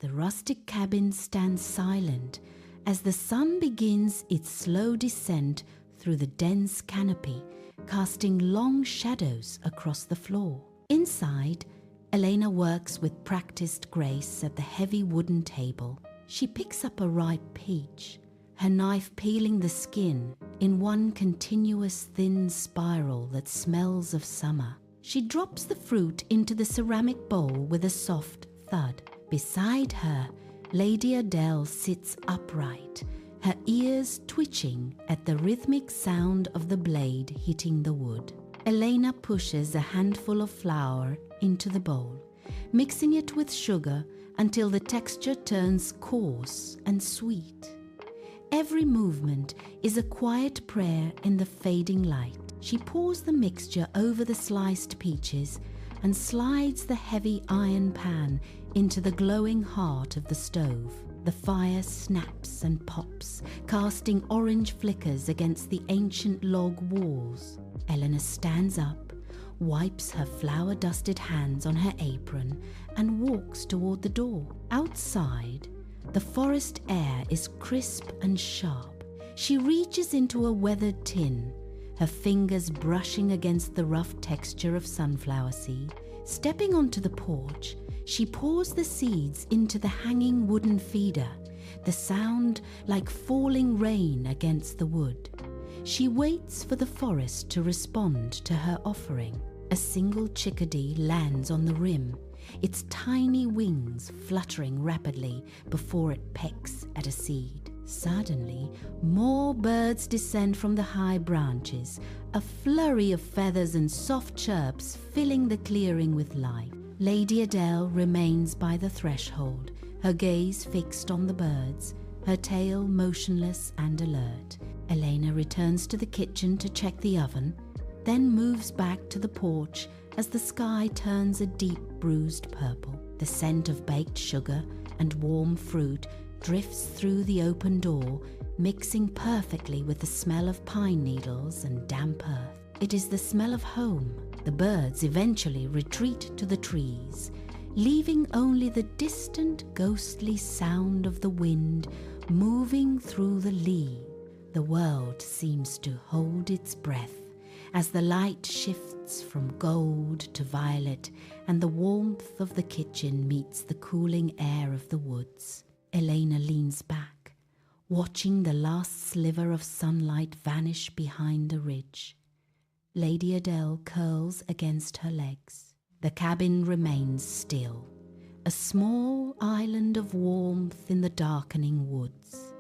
The rustic cabin stands silent as the sun begins its slow descent through the dense canopy, casting long shadows across the floor. Inside, Elena works with practiced grace at the heavy wooden table. She picks up a ripe peach, her knife peeling the skin in one continuous thin spiral that smells of summer. She drops the fruit into the ceramic bowl with a soft thud. Beside her, Lady Adele sits upright, her ears twitching at the rhythmic sound of the blade hitting the wood. Elena pushes a handful of flour into the bowl, mixing it with sugar until the texture turns coarse and sweet. Every movement is a quiet prayer in the fading light. She pours the mixture over the sliced peaches and slides the heavy iron pan into the glowing heart of the stove. The fire snaps and pops, casting orange flickers against the ancient log walls. Eleanor stands up, wipes her flour-dusted hands on her apron, and walks toward the door. Outside, the forest air is crisp and sharp. She reaches into a weathered tin, her fingers brushing against the rough texture of sunflower seed. Stepping onto the porch, she pours the seeds into the hanging wooden feeder, the sound like falling rain against the wood. She waits for the forest to respond to her offering. A single chickadee lands on the rim, its tiny wings fluttering rapidly before it pecks at a seed. Suddenly, more birds descend from the high branches, a flurry of feathers and soft chirps filling the clearing with life. Lady Adele remains by the threshold, her gaze fixed on the birds, her tail motionless and alert. Elena returns to the kitchen to check the oven, then moves back to the porch as the sky turns a deep bruised purple. The scent of baked sugar and warm fruit drifts through the open door, mixing perfectly with the smell of pine needles and damp earth. It is the smell of home. The birds eventually retreat to the trees, leaving only the distant ghostly sound of the wind moving through the leaves. The world seems to hold its breath as the light shifts from gold to violet and the warmth of the kitchen meets the cooling air of the woods. Elena leans back, watching the last sliver of sunlight vanish behind a ridge. Lady Adele curls against her legs. The cabin remains still, a small island of warmth in the darkening woods.